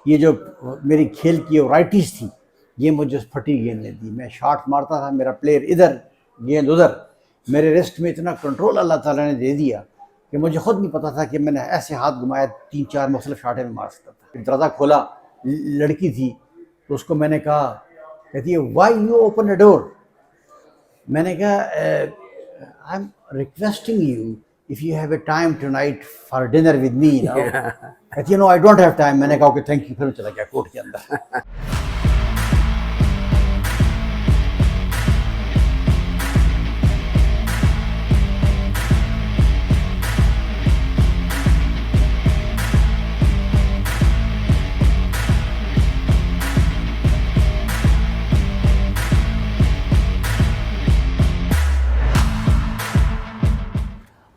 ये जो मेरी खेल की वैराइटीज़ थी, ये मुझे उस फटी गेंद ने दी। मैं शॉट मारता था, मेरा प्लेयर इधर, गेंद उधर। मेरे रिस्ट में इतना कंट्रोल अल्लाह ताला ने दे दिया कि मुझे खुद नहीं पता था कि मैंने ऐसे हाथ घुमाए 3-4 मुख्तलिफ शॉटें में मार सकता था। दरवाज़ा खोला, लड़की थी, तो उसको मैंने कहा, कहती है why you open the door. मैंने कहा I am requesting you if you have a time tonight for dinner with me now. कहती है no I don't have time. मैंने कहा ओके थैंक यू, फिर मैं चला गया कोर्ट के अंदर।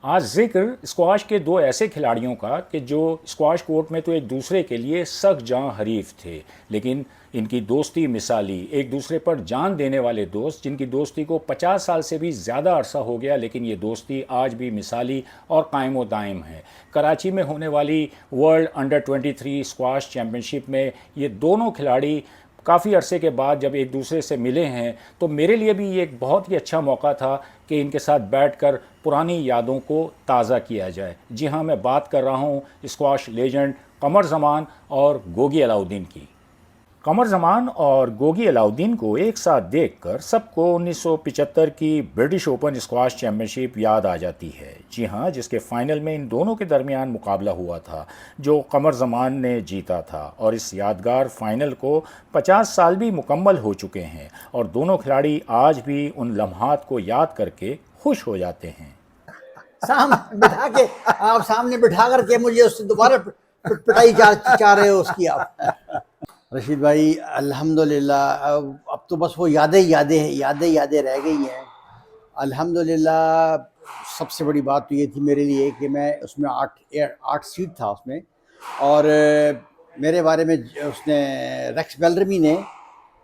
आज जिक्र स्क्वाश के दो ऐसे खिलाड़ियों का कि जो स्क्वाश कोर्ट में तो एक दूसरे के लिए सख्त जां हरीफ थे, लेकिन इनकी दोस्ती मिसाली, एक दूसरे पर जान देने वाले दोस्त जिनकी दोस्ती को 50 साल से भी ज़्यादा अरसा हो गया, लेकिन ये दोस्ती आज भी मिसाली और कायम व दायम है। कराची में होने वाली वर्ल्ड अंडर 23 स्क्वाश चैम्पियनशिप में ये दोनों खिलाड़ी काफ़ी अरसे के बाद जब एक दूसरे से मिले हैं, तो मेरे लिए भी ये एक बहुत ही अच्छा मौका था कि इनके साथ बैठकर पुरानी यादों को ताज़ा किया जाए। जी हाँ, मैं बात कर रहा हूँ स्क्वाश लेजेंड कमर ज़मान और गोगी अलाउद्दीन की। कमर ज़मान और गोगी अलाउद्दीन को एक साथ देखकर सबको 1975 की ब्रिटिश ओपन स्क्वाश चैम्पियनशिप याद आ जाती है। जी हाँ, जिसके फाइनल में इन दोनों के दरमियान मुकाबला हुआ था, जो कमर ज़मान ने जीता था। और इस यादगार फाइनल को 50 साल भी मुकम्मल हो चुके हैं और दोनों खिलाड़ी आज भी उन लम्हात को याद करके खुश हो जाते हैं। सामने बिठा के, आप सामने बिठा करके मुझे उससे दोबारा पिटाई चाह रहे हो उसकी आप। रशीद भाई अल्हम्दुलिल्लाह, अब तो बस वो यादें रह गई हैं। अल्हम्दुलिल्लाह, सबसे बड़ी बात तो ये थी मेरे लिए कि मैं उसमें 8 सीट था उसमें, और मेरे बारे में उसने रेक्स बेलरमी ने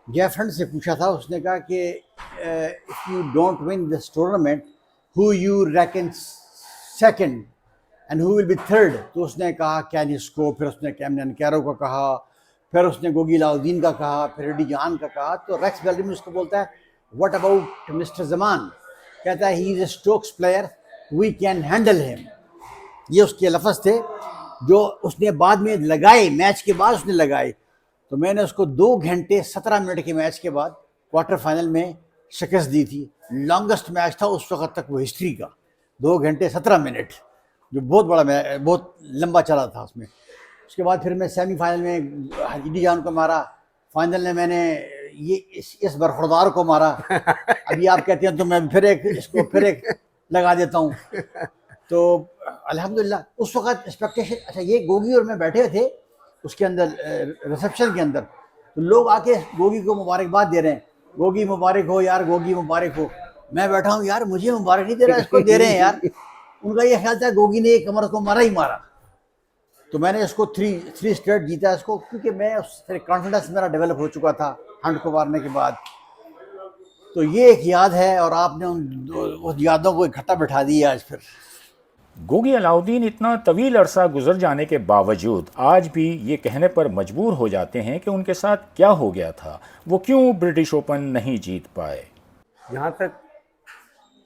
जेफ हंट से पूछा था। उसने कहा कि if you don't win this tournament who you reckon second and who will be third. तो उसने कहा कैनिस को, फिर उसने कैमरन कैरो को कहा, फिर उसने गोगी अलाउद्दीन का कहा, फिर एडी जान का कहा। तो रेक्स बेलरमी उसको बोलता है व्हाट अबाउट मिस्टर ज़मान। कहता है he is a strokes player, we can handle him. ये उसके लफ्ज़ थे जो उसने बाद में लगाए, मैच के बाद उसने लगाए। तो मैंने उसको 2 घंटे 17 मिनट के मैच के बाद क्वार्टर फाइनल में शिकस्त दी थी। लॉन्गेस्ट मैच था उस वक्त तक वो हिस्ट्री का, 2 घंटे 17 मिनट, जो बहुत बड़ा मैच, बहुत लंबा चला था उसमें। उसके बाद फिर मैं सेमीफाइनल में एडी जान को मारा, फाइनल में मैंने ये इस बरखुरदार को मारा। अभी आप कहते हैं तो मैं फिर एक लगा देता हूँ। तो अल्हम्दुलिल्लाह उस वक्त एक्सपेक्टेशन, अच्छा ये गोगी और मैं बैठे थे उसके अंदर रिसेप्शन के अंदर, तो लोग आके गोगी को मुबारकबाद दे रहे हैं, गोगी मुबारक हो यार, गोगी मुबारक हो। मैं बैठा हूँ यार, मुझे मुबारक नहीं दे रहा, इसको दे रहे हैं यार। उनका ये ख्याल था गोगी ने एक कमर को मारा ही मारा। तो मैंने इसको 3 स्ट्रेट जीता इसको, क्योंकि मैं उससे कॉन्फिडेंस मेरा डेवलप हो चुका था हंट को मारने के बाद। तो ये एक याद है, और आपने उन यादों को इकट्ठा बिठा दिया आज फिर। गोगी अलाउद्दीन इतना तवील अरसा गुजर जाने के बावजूद आज भी ये कहने पर मजबूर हो जाते हैं कि उनके साथ क्या हो गया था, वो क्यों ब्रिटिश ओपन नहीं जीत पाए। जहाँ तक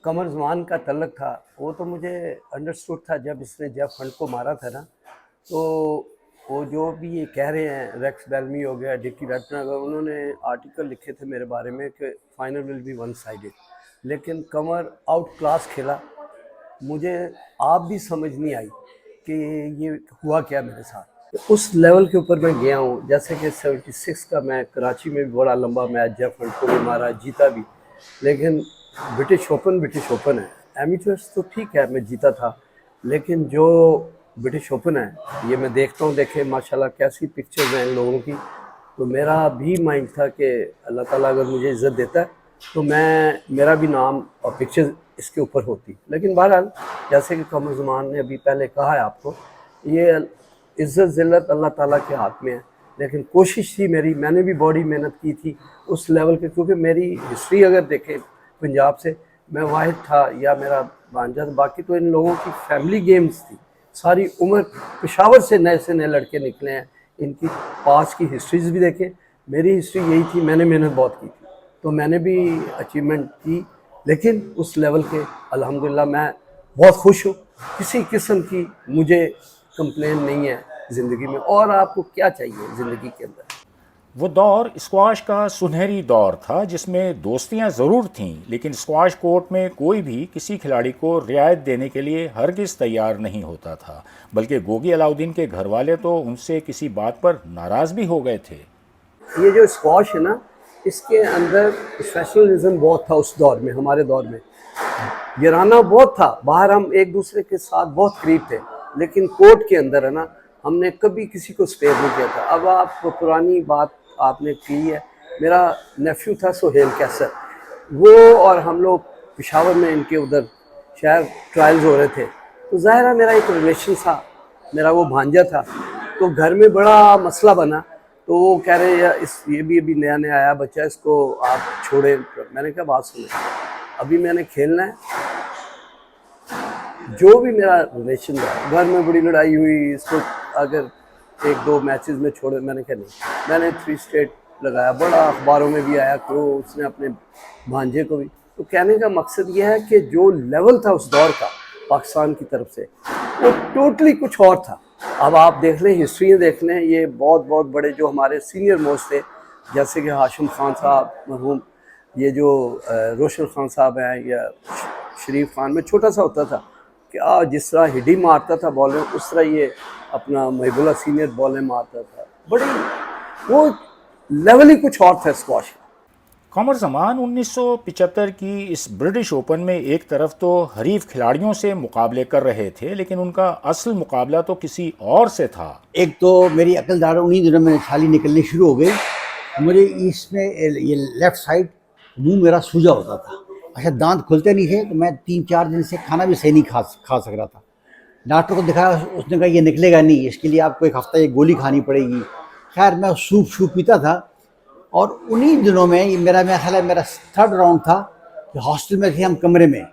कमर ज़मान का तल्लक था, वो तो मुझे अंडरस्टूड था जब इसने जेफ हंट को मारा था ना। तो वो जो भी ये कह रहे हैं, रेक्स बेलरमी हो गया, डिकी रेटनर, उन्होंने आर्टिकल लिखे थे मेरे बारे में कि final will be one sided, लेकिन कमर आउट क्लास खेला। मुझे आप भी समझ नहीं आई कि ये हुआ क्या मेरे साथ। उस लेवल के ऊपर मैं गया हूँ, जैसे कि 76 का मैं कराची में भी बड़ा लंबा मैच जेफ हंट को भी मारा, जीता भी। लेकिन ब्रिटिश ओपन है। एमेचर्स तो ठीक है, मैं जीता था, लेकिन जो ब्रिटिश ओपन है ये मैं देखता हूँ, देखे माशाल्लाह कैसी पिक्चर्स हैं इन लोगों की। तो मेरा भी माइंड था कि अल्लाह ताला अगर मुझे इज़्ज़त देता है तो मेरा भी नाम और पिक्चर्स इसके ऊपर होती। लेकिन बहरहाल, जैसे कि कमर ज़मान ने अभी पहले कहा है आपको, ये इज़्ज़त ज़िल्लत अल्लाह ताला के हाथ में है। लेकिन कोशिश थी मेरी, मैंने भी बड़ी मेहनत की थी उस लेवल के, क्योंकि मेरी हिस्ट्री अगर देखें पंजाब से, मैं वाहिद था या मेरा भांजा था, बाकी तो इन लोगों की फैमिली गेम्स थी। सारी उम्र पेशावर से नए लड़के निकले हैं, इनकी पास की हिस्ट्रीज भी देखें। मेरी हिस्ट्री यही थी, मैंने मेहनत बहुत की थी, तो मैंने भी अचीवमेंट की, लेकिन उस लेवल के अल्हम्दुलिल्लाह मैं बहुत खुश हूँ। किसी किस्म की मुझे कंप्लेन नहीं है ज़िंदगी में। और आपको क्या चाहिए ज़िंदगी के अंदर? वो दौर स्क्वाश का सुनहरी दौर था जिसमें दोस्तियां ज़रूर थीं, लेकिन स्क्वाश कोर्ट में कोई भी किसी खिलाड़ी को रियायत देने के लिए हरगिज़ तैयार नहीं होता था, बल्कि गोगी अलाउद्दीन के घर वाले तो उनसे किसी बात पर नाराज़ भी हो गए थे। ये जो स्क्वाश है ना, इसके अंदर प्रोफेशनलिज्म बहुत था उस दौर में, हमारे दौर में गिराना बहुत था। बाहर हम एक दूसरे के साथ बहुत करीब थे, लेकिन कोर्ट के अंदर है ना, हमने कभी किसी को स्पेयर नहीं किया था। अब आप पुरानी बात आपने की है, मेरा नेफ्यू था सुहेल कैसर, वो और हम लोग पेशावर में इनके उधर शायद ट्रायल्स हो रहे थे, तो ज़ाहिर है मेरा एक रिलेशन था, मेरा वो भांजा था, तो घर में बड़ा मसला बना। तो वो कह रहे हैं ये भी अभी नया नया आया बच्चा, इसको आप छोड़े। मैंने कहा बात सुने, अभी मैंने खेलना है, जो भी मेरा रिलेशन था, घर में बड़ी लड़ाई हुई, इसको अगर एक दो मैचेस में छोड़े, मैंने कहा नहीं। मैंने 3 स्टेट लगाया, बड़ा अखबारों में भी आया, तो उसने अपने भांजे को भी। तो कहने का मकसद ये है कि जो लेवल था उस दौर का पाकिस्तान की तरफ से, वो टोटली कुछ और था। अब आप देख लें, हिस्ट्री देख लें, ये बहुत बहुत बड़े जो हमारे सीनियर मोस्ट थे, जैसे कि हाशिम खान साहब मरहूम, ये जो रोशन खान साहब हैं, या शरीफ खान, में छोटा सा होता था क्या, जिस तरह हिडी मारता था बॉलें, उस तरह ये अपना महिबुल्ला सीनियर बॉलें मारता था। बड़ी वो लेवल ही कुछ और था स्क्वाश का। कमर जमान 1975 की इस ब्रिटिश ओपन में एक तरफ तो हरीफ खिलाड़ियों से मुकाबले कर रहे थे, लेकिन उनका असल मुकाबला तो किसी और से था। एक तो मेरी अकलदार उन्हीं दिनों में छाली निकलनी शुरू हो गई। मुझे इसमें ये लेफ़्ट साइड मुंह मेरा सूजा होता था। अच्छा, दांत खुलते नहीं थे, तो मैं 3-4 दिन से खाना भी सही नहीं खा सक रहा था। डॉक्टर को दिखाया, उसने कहा ये निकलेगा नहीं, इसके लिए आपको 1 हफ्ता ये गोली खानी पड़ेगी। खैर मैं सूप पीता था। और उन्हीं दिनों में मेरा ख्याल है मेरा 3rd राउंड था कि हॉस्टल में थे हम कमरे में,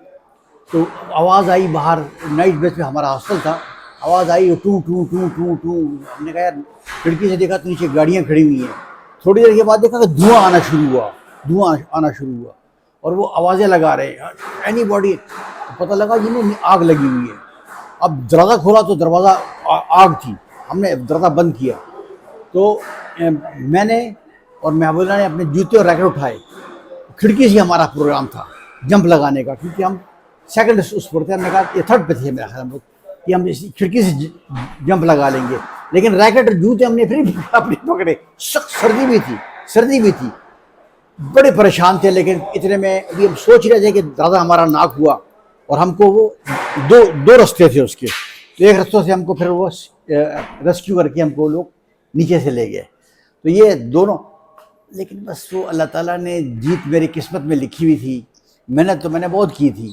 तो आवाज़ आई बाहर, नाइट बेस पे हमारा हॉस्टल था, आवाज़ आई टू टू टू टू टू। हमने कहा यार, खिड़की से देखा तो नीचे गाड़ियाँ खड़ी हुई हैं। थोड़ी देर के बाद देखा कि धुआं आना शुरू हुआ और वो आवाज़ें लगा रहे हैं, एनी बॉडी। पता लगा जिन्हें आग लगी हुई है। अब दरवाज़ा खोला तो दरवाज़ा आग थी। हमने दरवाज़ा बंद किया तो मैंने और महबूबा ने अपने जूते और रैकेट उठाए। खिड़की से हमारा प्रोग्राम था जंप लगाने का, क्योंकि हम सेकंड उस पर थे। हमने कहा ये 3rd पे थे मेरा ख्याल, हम लोग कि हम इस खिड़की से जंप लगा लेंगे। लेकिन रैकेट और जूते हमने फिर अपने पकड़े। सख्त सर्दी भी थी, बड़े परेशान थे। लेकिन इतने में अभी हम सोच रहे थे कि दादा हमारा नाक हुआ, और हमको वो दो रास्ते थे उसके। तो एक रास्ते से हमको फिर वो रेस्क्यू करके हमको लोग नीचे से ले गए। तो ये दोनों, लेकिन बस वो अल्लाह ताला ने जीत मेरी किस्मत में लिखी हुई थी। मेहनत तो मैंने बहुत की थी,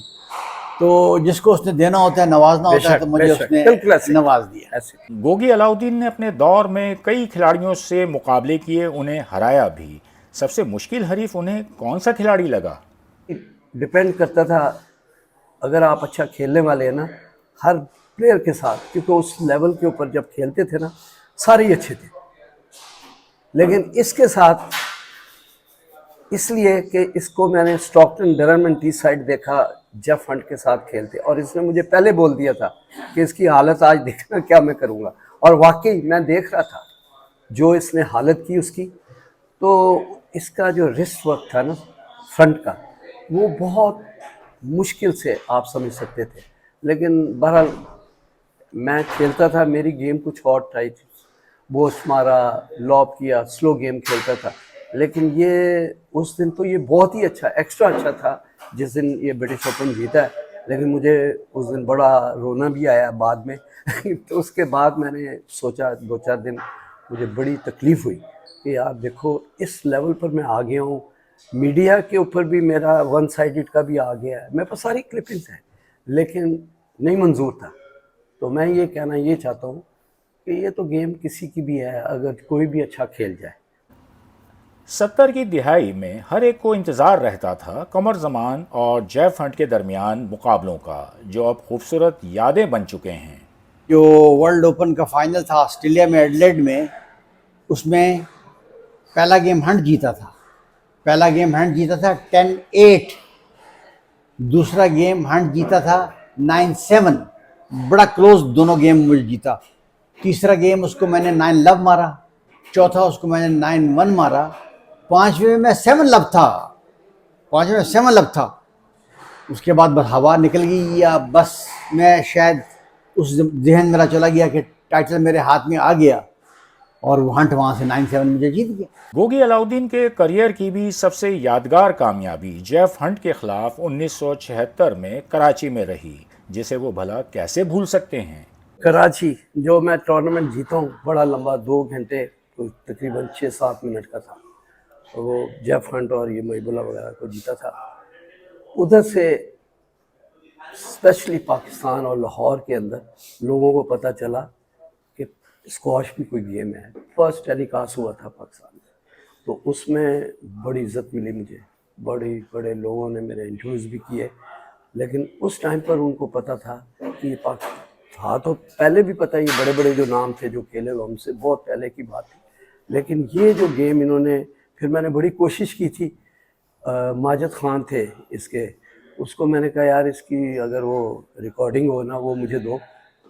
तो जिसको उसने देना होता है, नवाजना होता है, तो मुझे उसने नवाज दिया। गोगी अलाउद्दीन ने अपने दौर में कई खिलाड़ियों से मुकाबले किए, उन्हें हराया भी। सबसे मुश्किल हरीफ उन्हें कौन सा खिलाड़ी लगा? डिपेंड करता था, अगर आप अच्छा खेलने वाले हैं ना, हर प्लेयर के साथ, क्योंकि उस लेवल के ऊपर जब खेलते थे ना, सारे ही अच्छे थे। लेकिन इसके साथ इसलिए कि इसको मैंने स्टॉकटन डरन टी साइड देखा, जेफ हंट के साथ खेलते, और इसने मुझे पहले बोल दिया था कि इसकी हालत आज देखना क्या मैं करूँगा। और वाकई मैं देख रहा था जो इसने हालत की उसकी। तो इसका जो रिस्ट वर्क था ना फ्रंट का, वो बहुत मुश्किल से आप समझ सकते थे। लेकिन बहरहाल मैं खेलता था, मेरी गेम कुछ और टाई थी, बोस मारा, लॉब किया, स्लो गेम खेलता था। लेकिन ये उस दिन तो ये बहुत ही अच्छा, एक्स्ट्रा अच्छा था जिस दिन ये ब्रिटिश ओपन जीता है। लेकिन मुझे उस दिन बड़ा रोना भी आया बाद में। तो उसके बाद मैंने सोचा 2-4 दिन मुझे बड़ी तकलीफ़ हुई कि यार देखो इस लेवल पर मैं आ गया हूँ, मीडिया के ऊपर भी मेरा 1 साइडेड का भी आ गया है, मेरे पास सारी क्लिपिंग्स हैं, लेकिन नहीं मंजूर था। तो मैं ये कहना ये चाहता हूँ कि ये तो गेम किसी की भी है, अगर कोई भी अच्छा खेल जाए। 70 की दिहाई में हर एक को इंतज़ार रहता था कमर जमान और जेफ हंट के दरमियान मुकाबलों का, जो अब खूबसूरत यादें बन चुके हैं। जो वर्ल्ड ओपन का फाइनल था ऑस्ट्रेलिया में, एडलेड में, उसमें पहला गेम हंट जीता था, 10-8। दूसरा गेम हंट जीता था 9-7, बड़ा क्लोज दोनों गेम मुझे जीता। तीसरा गेम उसको मैंने 9 लव मारा, चौथा उसको मैंने 9-1 मारा, पांचवें में मैं 7 लव था, उसके बाद बस हवा निकल गई, या बस मैं शायद उस जहन मेरा चला गया कि टाइटल मेरे हाथ में आ गया, और वो हंट वहाँ से 9-7 मुझे जीत गया। गोगी अलाउद्दीन के करियर की भी सबसे यादगार कामयाबी जेफ हंट के खिलाफ 1976 में कराची में रही, जिसे वो भला कैसे भूल सकते हैं। कराची जो मैं टूर्नामेंट जीता हूँ, बड़ा लंबा 2 घंटे तो तकरीबन 6-7 मिनट का था, तो वो जेफ हंट और ये महिबुल्लाह वगैरह को जीता था। उधर से स्पेशली पाकिस्तान और लाहौर के अंदर लोगों को पता चला कि स्क्वाश भी कोई गेम है। फर्स्ट टेलीकास्ट हुआ था पाकिस्तान में, तो उसमें बड़ी इज्जत मिली मुझे, बड़े लोगों ने मेरे इंटरव्यूज़ भी किए। लेकिन उस टाइम पर उनको पता था कि ये था, तो पहले भी पता, ये बड़े बड़े जो नाम थे जो खेले हुए, हमसे बहुत पहले की बात थी। लेकिन ये जो गेम इन्होंने, फिर मैंने बड़ी कोशिश की थी, माजिद खान थे इसके, उसको मैंने कहा यार इसकी अगर वो रिकॉर्डिंग हो ना वो मुझे दो।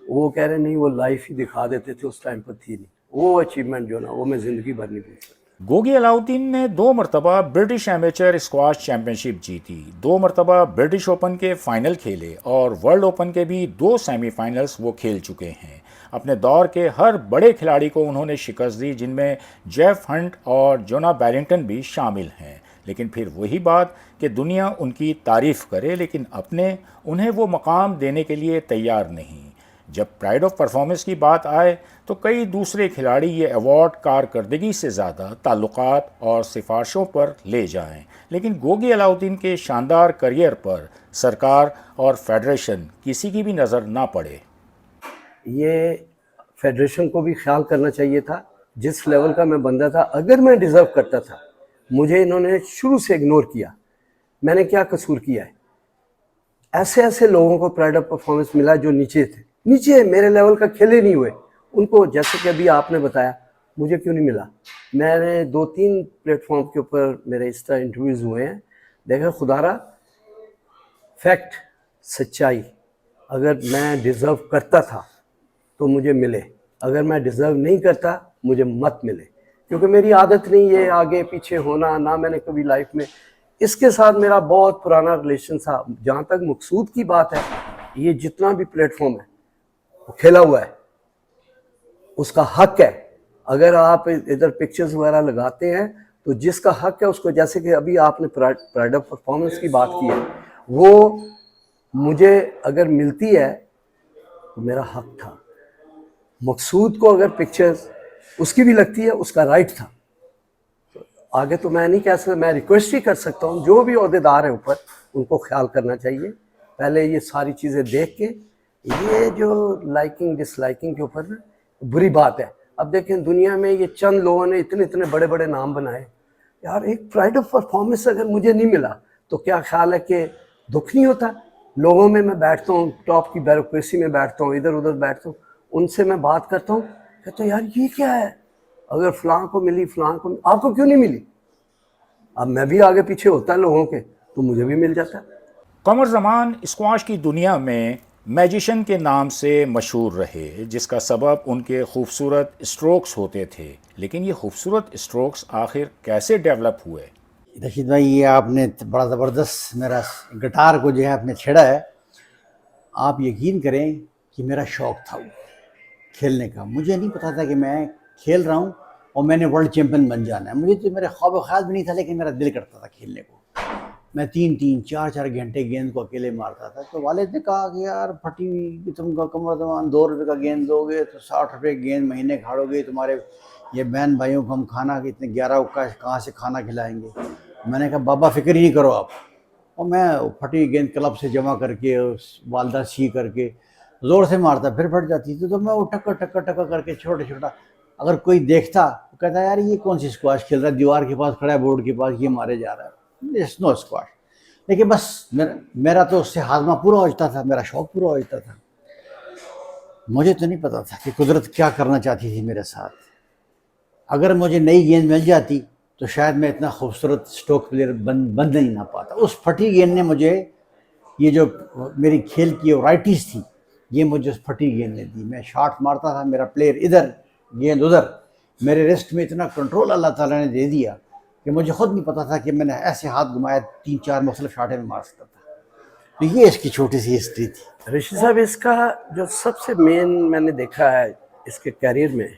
वो कह रहे नहीं, वो लाइव ही दिखा देते थे, उस टाइम पर थी नहीं। वो अचीवमेंट जो ना वो मैं ज़िंदगी भर नहीं भूल सकता। गोगी अलाउद्दीन ने 2 मरतबा ब्रिटिश एमेचर स्क्वाश चैंपियनशिप जीती, 2 मरतबा ब्रिटिश ओपन के फाइनल खेले, और वर्ल्ड ओपन के भी 2 सेमीफाइनल्स वो खेल चुके हैं। अपने दौर के हर बड़े खिलाड़ी को उन्होंने शिकस्त दी, जिनमें जेफ हंट और जोना बैरिंगटन भी शामिल हैं। लेकिन फिर वही बात कि दुनिया उनकी तारीफ़ करे, लेकिन अपने उन्हें वो मकाम देने के लिए तैयार नहीं। जब प्राइड ऑफ परफॉर्मेंस की बात आए तो कई दूसरे खिलाड़ी ये अवार्ड कारकर्दगी से ज़्यादा ताल्लुकात और सिफारिशों पर ले जाएं, लेकिन गोगी अलाउद्दीन के शानदार करियर पर सरकार और फेडरेशन किसी की भी नज़र ना पड़े। ये फेडरेशन को भी ख्याल करना चाहिए था, जिस लेवल का मैं बंदा था, अगर मैं डिज़र्व करता था, मुझे इन्होंने शुरू से इग्नोर किया। मैंने क्या कसूर किया है? ऐसे लोगों को प्राइड ऑफ परफॉर्मेंस मिला जो नीचे मेरे लेवल का खेले नहीं हुए, उनको, जैसे कि अभी आपने बताया, मुझे क्यों नहीं मिला? मैंने 2-3 प्लेटफॉर्म के ऊपर मेरे इस तरह इंटरव्यूज़ हुए हैं, देखा खुदारा फैक्ट, सच्चाई, अगर मैं डिज़र्व करता था तो मुझे मिले, अगर मैं डिज़र्व नहीं करता मुझे मत मिले, क्योंकि मेरी आदत नहीं है आगे पीछे होना, ना मैंने कभी लाइफ में, इसके साथ मेरा बहुत पुराना रिलेशन था। जहाँ तक मकसूद की बात है, ये जितना भी प्लेटफॉर्म है वो खेला हुआ है, उसका हक है। अगर आप इधर पिक्चर्स वगैरह लगाते हैं तो जिसका हक है उसको, जैसे कि अभी आपने प्राइड ऑफ परफॉर्मेंस की बात की है, वो मुझे अगर मिलती है तो मेरा हक था। मकसूद को अगर पिक्चर्स उसकी भी लगती है, उसका राइट था। तो आगे तो मैं नहीं कह सकता, मैं रिक्वेस्ट ही कर सकता हूँ जो भी ओहदेदार है ऊपर, उनको ख्याल करना चाहिए। पहले ये सारी चीज़ें देख के, ये जो लाइकिंग डिसलाइकिंग के ऊपर बुरी बात है। अब देखें दुनिया में ये चंद लोगों ने इतने बड़े बड़े नाम बनाए यार, एक प्राइड ऑफ परफॉर्मेंस अगर मुझे नहीं मिला तो क्या ख्याल है कि दुख नहीं होता? लोगों में मैं बैठता हूँ, टॉप की ब्यूरोक्रेसी में बैठता हूँ, इधर उधर बैठता हूँ, उनसे मैं बात करता हूँ, कहता हूँ यार ये क्या है, अगर फलां को मिली, फलां को, आपको क्यों नहीं मिली? अब मैं भी आगे पीछे होता है लोगों के, तो मुझे भी मिल जाता है। कमर जमान स्क्वाश की दुनिया में मैजिशियन के नाम से मशहूर रहे, जिसका सबब उनके खूबसूरत स्ट्रोक्स होते थे। लेकिन ये खूबसूरत स्ट्रोक्स आखिर कैसे डेवलप हुए? रशीद भाई, ये आपने बड़ा ज़बरदस्त मेरा गिटार को जो है आपने छेड़ा है। आप यकीन करें कि मेरा शौक़ था वो खेलने का। मुझे नहीं पता था कि मैं खेल रहा हूँ और मैंने वर्ल्ड चैम्पियन बन जाना है। मुझे तो मेरा ख्वाब ख्याल भी नहीं था, लेकिन मेरा दिल करता था खेलने को। मैं 3-3, 4-4 घंटे गेंद को अकेले मारता था। तो वालिद ने कहा कि यार फटी हुई तुम कमर जमान, 2 रुपये का गेंद दोगे तो 60 रुपये गेंद महीने खाड़ोगे, तुम्हारे ये बहन भाइयों को हम खाना इतने 11 का कहाँ से खाना खिलाएंगे। मैंने कहा बाबा फिक्र ही नहीं करो आप। और मैं फटी गेंद क्लब से जमा करके, वालदा सी करके ज़ोर से मारता, फिर फट जाती थी। तो मैं वो टक्कर करके छोटा, अगर कोई देखता तो कहता यार ये कौन सी स्क्वाश खेल रहा है, दीवार के पास खड़ा है, बोर्ड के पास, ये मारे जा रहा है, इट्स नो स्क्वाश। लेकिन बस मेरा तो उससे हाजमा पूरा हो जाता था, मेरा शौक़ पूरा हो जाता था। मुझे तो नहीं पता था कि कुदरत क्या करना चाहती थी मेरे साथ। अगर मुझे नई गेंद मिल जाती तो शायद मैं इतना खूबसूरत स्ट्रोक प्लेयर बन नहीं ना पाता। उस फटी गेंद ने मुझे, ये जो मेरी खेल की वराइटीज़ थी, ये मुझे उस फटी गेंद ने दी। मैं शॉट मारता था, मेरा प्लेयर इधर गेंद उधर, मेरे रिस्ट में इतना कंट्रोल अल्लाह ताला ने दे दिया कि मुझे खुद नहीं पता था कि मैंने ऐसे हाथ घुमाया 3-4 मुख्तलिफ शॉटें में मार सकता था। तो ये इसकी छोटी सी हिस्ट्री थी। ऋषि साहब, इसका जो सबसे मेन मैंने देखा है इसके कैरियर में,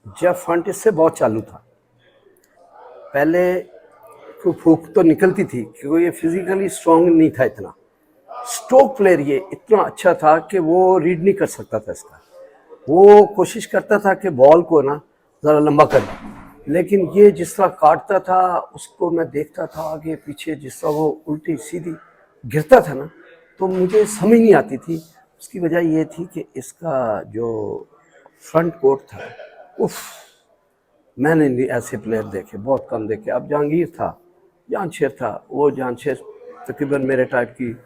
जेफ हंट इससे बहुत चालू था। पहले फूक तो निकलती थी क्योंकि ये फिजिकली स्ट्रांग नहीं था इतना। स्ट्रोक प्लेयर ये इतना अच्छा था कि वो रीड नहीं कर सकता था इसका। वो कोशिश करता था कि बॉल को ना ज़रा लंबा कर दे, लेकिन ये जिस तरह काटता था उसको मैं देखता था आगे पीछे, जिस तरह वो उल्टी सीधी गिरता था ना, तो मुझे समझ नहीं आती थी। उसकी वजह ये थी कि इसका जो फ्रंट कोर्ट था, उफ, मैंने नहीं ऐसे प्लेयर देखे, बहुत कम देखे। अब जहांगीर था, जानशेर था, वो जानशेर तकरीबन मेरे टाइप की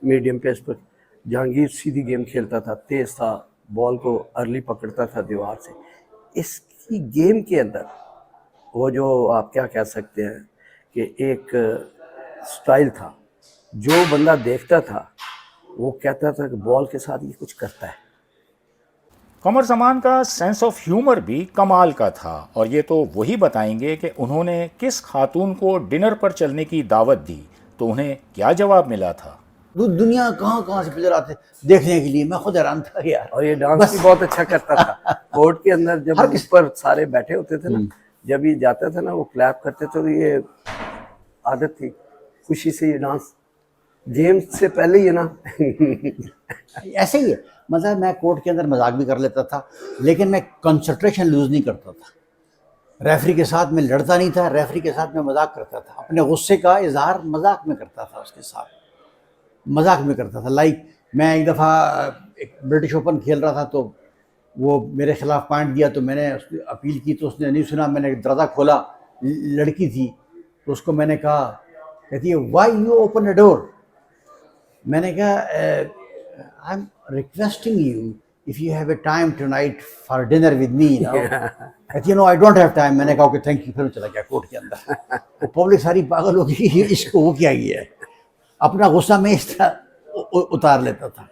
मीडियम पेस पर। जहांगीर सीधी गेम खेलता था, तेज़ था, बॉल को अर्ली पकड़ता था दीवार से। इसकी गेम के अंदर वो जो आप क्या कह सकते हैं कि एक स्टाइल था, जो बंदा देखता था वो कहता था कि बॉल के साथ ये कुछ करता है। कमर जमान का सेंस ऑफ ह्यूमर भी कमाल का था, और ये तो वही बताएंगे कि उन्होंने किस खातून को डिनर पर चलने की दावत दी तो उन्हें क्या जवाब मिला था। दुनिया कहाँ कहाँ से प्लेयर आते देखने के लिए, मैं खुद हैरान था यार। और ये डांस भी बहुत अच्छा करता था। कोर्ट के अंदर जब ऊपर सारे बैठे होते थे ना, जब ये जाता था ना वो क्लैप करते थे, तो ये आदत थी खुशी से ये डांस गेम से पहले ही है ना। ऐसे ही है, मतलब मैं कोर्ट के अंदर मजाक भी कर लेता था, लेकिन मैं कंसंट्रेशन लूज नहीं करता था। रेफरी के साथ मैं लड़ता नहीं था, रेफरी के साथ मैं मजाक करता था, अपने गुस्से का इजहार मजाक में करता था, उसके साथ मजाक में करता था। लाइक मैं एक दफ़ा एक ब्रिटिश ओपन खेल रहा था, तो वो मेरे खिलाफ पॉइंट दिया, तो मैंने उसकी अपील की, तो उसने नहीं सुना। मैंने दरवाज़ा खोला, लड़की थी, तो उसको मैंने कहा, कहती है why you open the door. मैंने कहा I am requesting you if you have a time tonight for dinner with me. कहती है no I don't have time. मैंने कहा ओके थैंक यू, फिर मैं चला गया कोर्ट के अंदर। वो पब्लिक सारी पागल हो गई, इसको वो क्या ही है। अपना गुस्सा में इस तरह उतार लेता था।